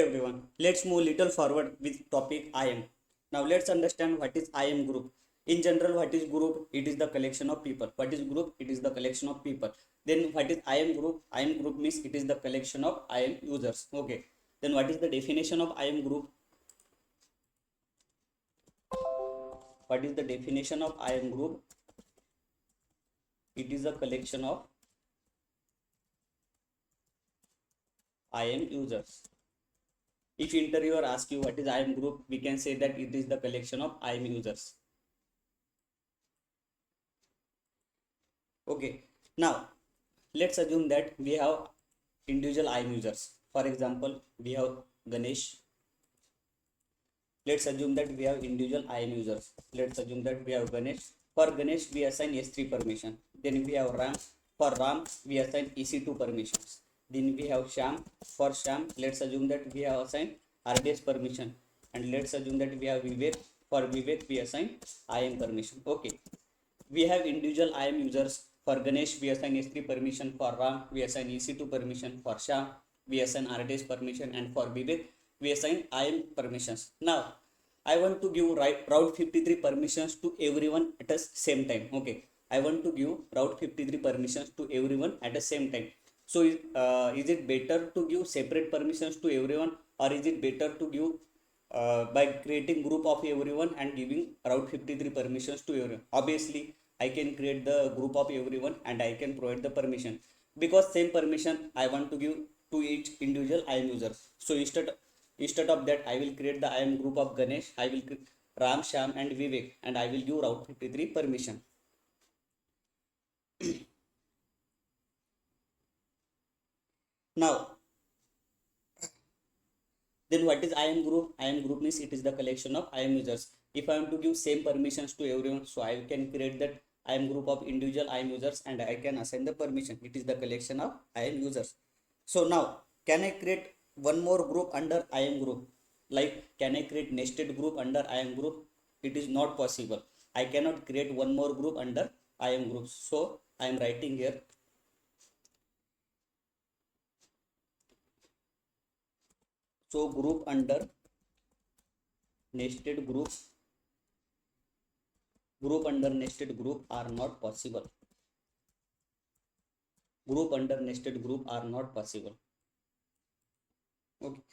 everyone, let's move little forward with topic IAM. Now let's understand what is IAM group. In general, what is group? It is the collection of people. What is group? It is the collection of people. Then what is IAM group? IAM group means it is the collection of IAM users. Okay. Then what is the definition of IAM group? What is the definition of IAM group? It is a collection of IAM users. If interviewer asks you what is IAM group, we can say that it is the collection of IAM users. Okay. Now let's assume that we have individual IAM users. For example, we have Ganesh. Let's assume that we have individual IAM users. Let's assume that we have Ganesh. For Ganesh, we assign S3 permission. Then we have Ram. For Ram, we assign EC2 permissions. Then we have Sham. For Sham, let's assume that we have assigned RDS permission. And let's assume that we have Vivek. For Vivek, we assign IAM permission. Okay. We have individual IAM users. For Ganesh, we assign S3 permission. For Ram, we assign EC2 permission. For Sham, we assign RDS permission. And for Vivek, we assign IAM permissions. Now, I want to give route 53 permissions to everyone at the same time. Okay. I want to give route 53 permissions to everyone at the same time. So, is it better to give separate permissions to everyone, or is it better to give by creating group of everyone and giving route 53 permissions to everyone? Obviously, I can create the group of everyone and I can provide the permission, because same permission I want to give to each individual IAM user. So instead of that, I will create the IAM group of Ganesh. I will Ram, Sham and Vivek, and I will give route 53 permission. Now, then what is IAM group? IAM group means it is the collection of IAM users. If I am to give same permissions to everyone, so I can create that IAM group of individual IAM users and I can assign the permission. It is the collection of IAM users. So now, can I create one more group under IAM group? Like, can I create nested group under IAM group? It is not possible. I cannot create one more group under IAM groups. So I am writing here. So group under nested group under nested group are not possible. Group under nested group are not possible. Okay.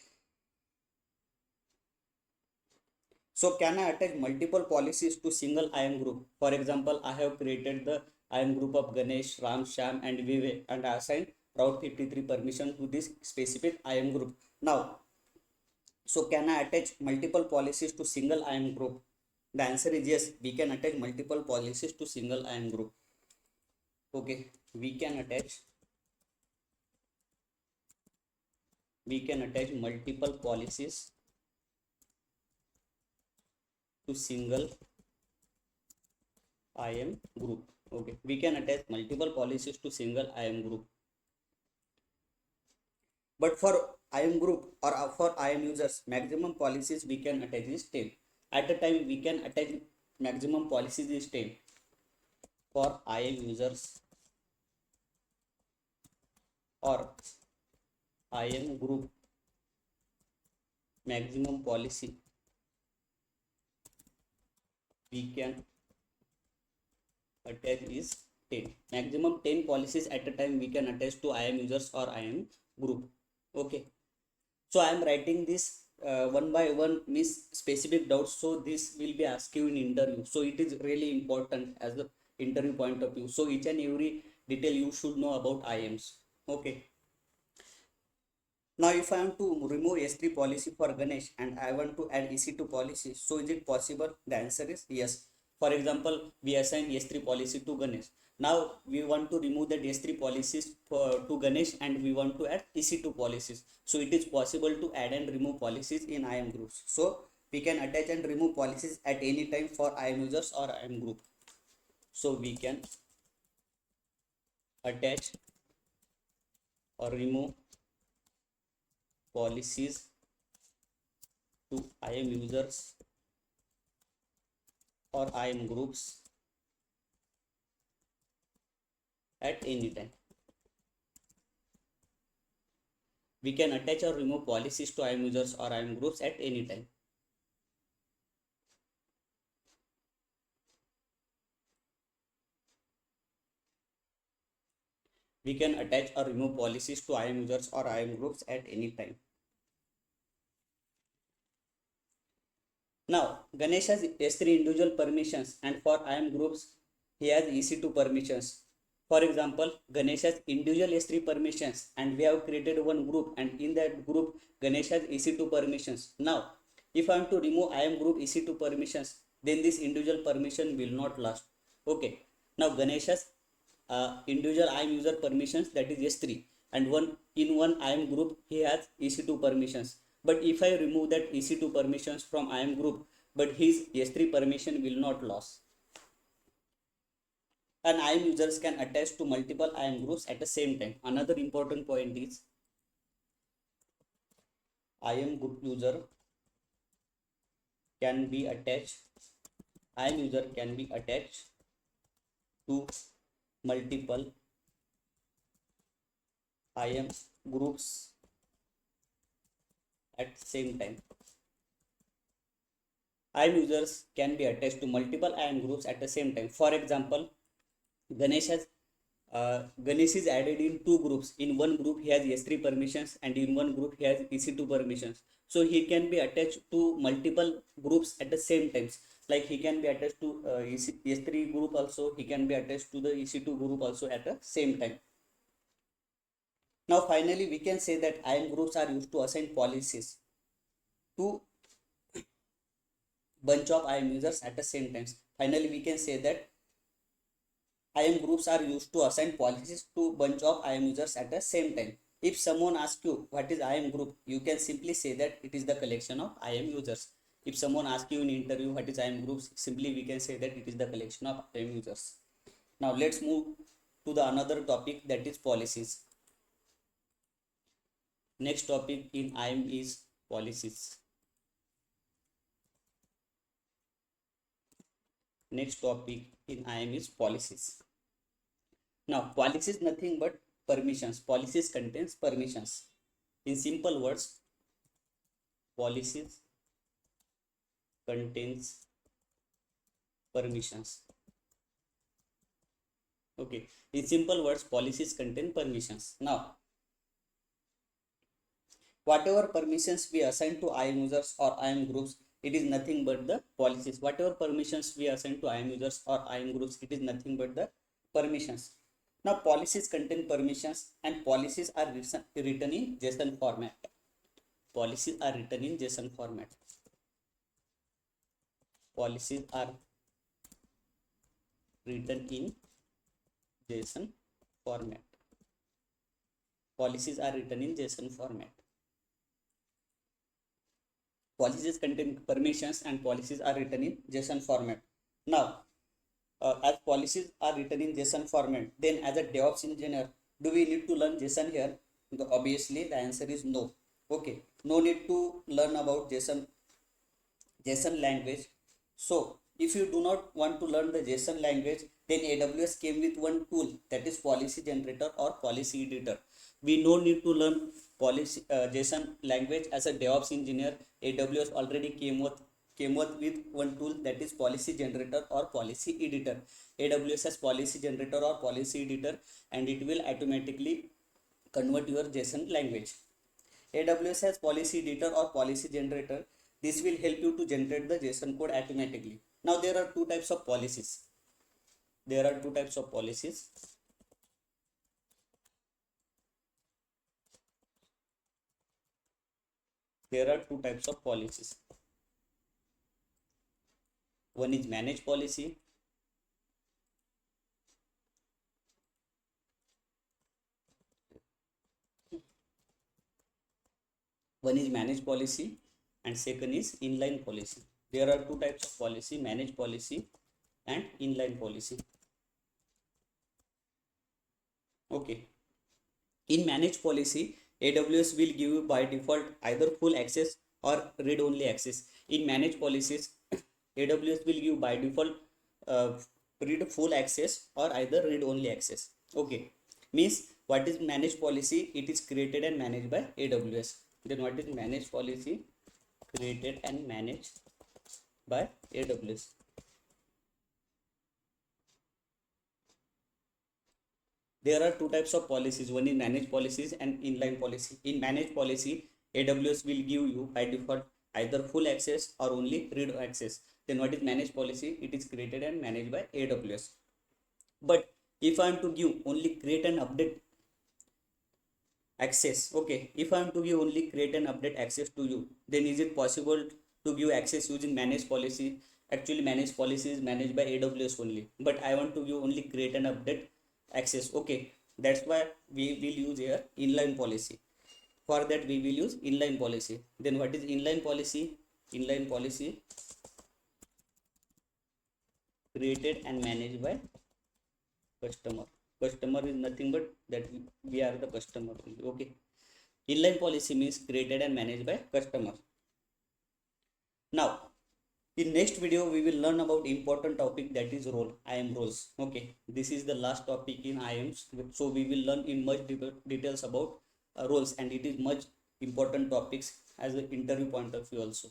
So can I attach multiple policies to single IAM group? For example, I have created the IAM group of Ganesh, Ram, Sham and Vivek, and I assigned route 53 permission to this specific IAM group. Now, so can I attach multiple policies to single IAM group? The answer is yes, we can attach multiple policies to single IAM group. Okay, we can attach multiple policies to single IAM group. Okay, we can attach multiple policies to single IAM group. But for IAM group or for IAM users, maximum policies we can attach is 10. At a time, we can attach maximum policies is 10. For IAM users or IAM group, maximum policy we can attach is 10. Maximum 10 policies at a time we can attach to IAM users or IAM group. Okay. So I am writing this one by one, means specific doubts. So this will be asked you in interview. So it is really important as the interview point of view. So each and every detail you should know about IAMs. Okay. Now if I am to remove S3 policy for Ganesh and I want to add EC2 policy, so is it possible? The answer is yes. For example, we assign S3 policy to Ganesh. Now we want to remove that S3 policies to Ganesh and we want to add EC2 policies. So it is possible to add and remove policies in IAM groups. So we can attach and remove policies at any time for IAM users or IAM group. So we can attach or remove policies to IAM users or IAM groups at any time. we can attach or remove policies to IAM users or IAM groups at any time. We can attach or remove policies to IAM users or IAM groups at any time. Now, Ganesh has S3 individual permissions, and for IAM groups, he has EC2 permissions. For example, Ganesh has individual S3 permissions, and we have created one group, and in that group, Ganesh has EC2 permissions. Now, if I am to remove IAM group EC2 permissions, then this individual permission will not last. Okay. Now, Ganesh has individual IAM user permissions, that is S3, and one IAM group he has EC2 permissions. But if I remove that EC2 permissions from IAM group, but his S3 permission will not lose. And IAM users can attach to multiple IAM groups at the same time. Another important point is IAM group user can be attached. IAM user can be attached to multiple IAM groups at the same time. IAM users can be attached to multiple IAM groups at the same time. For example, Ganesh is added in two groups. In one group he has S3 permissions, and in one group he has EC2 permissions. So he can be attached to multiple groups at the same times. Like he can be attached to S3 group also, he can be attached to the EC2 group also at the same time. Now finally we can say that IAM groups are used to assign policies to bunch of IAM users at the same time. Finally we can say that IAM groups are used to assign policies to bunch of IAM users at the same time. If someone asks you what is IAM group, you can simply say that it is the collection of IAM users. If someone asks you in interview what is IAM groups, simply we can say that it is the collection of IAM users. Now let's move to the another topic, that is policies. Next topic in IAM is policies. Next topic in IAM is policies. Now, policies is nothing but permissions. Policies contains permissions. In simple words, policies contains permissions. Okay. In simple words, policies contain permissions. Now, whatever permissions we assign to IAM users or IAM groups, it is nothing but the policies. Whatever permissions we assign to IAM users or IAM groups, it is nothing but the permissions. Now, policies contain permissions, and policies are written in JSON format. Policies are written in JSON format. Policies are written in JSON format. Policies are written in JSON format. Policies contain permissions, and policies are written in JSON format. Now, as policies are written in JSON format, then as a DevOps engineer, do we need to learn JSON here? Obviously, the answer is no. Okay, no need to learn about JSON language. So, if you do not want to learn the JSON language, then AWS came with one tool, that is policy generator or policy editor. We no need to learn JSON language as a DevOps engineer. AWS already came with one tool, that is policy generator or policy editor. AWS has policy generator or policy editor, and it will automatically convert your JSON language. AWS has policy editor or policy generator. This will help you to generate the JSON code automatically. Now there are two types of policies. There are two types of policies. There are two types of policies. One is manage policy. One is manage policy, and second is inline policy. There are two types of policy, manage policy and inline policy. Okay. In manage policy, AWS will give you by default either full access or read-only access. In manage policies, AWS will give by default read full access or either read-only access. Okay, means What is managed policy? It is created and managed by AWS. Then what is managed policy? Created and managed by AWS. There are two types of policies. One is managed policies and inline policy. In managed policy, AWS will give you by default either full access or only read access. Then what is managed policy? It is created and managed by AWS. But if I am to give only create and update access, okay, if I am to give only create and update access to you, then is it possible to give access using managed policy? Actually, managed policy is managed by AWS only, but I want to give only create and update access. Okay, that's why we will use here inline policy. For that we will use inline policy. Then what is inline policy? Inline policy created and managed by customer. Customer is nothing but that we are the customer. Okay, inline policy means created and managed by customer. Now in next video we will learn about important topic, that is role, IAM roles. Okay, this is the last topic in IAMs, so we will learn in much details about roles, and it is much important topics as an interview point of view also.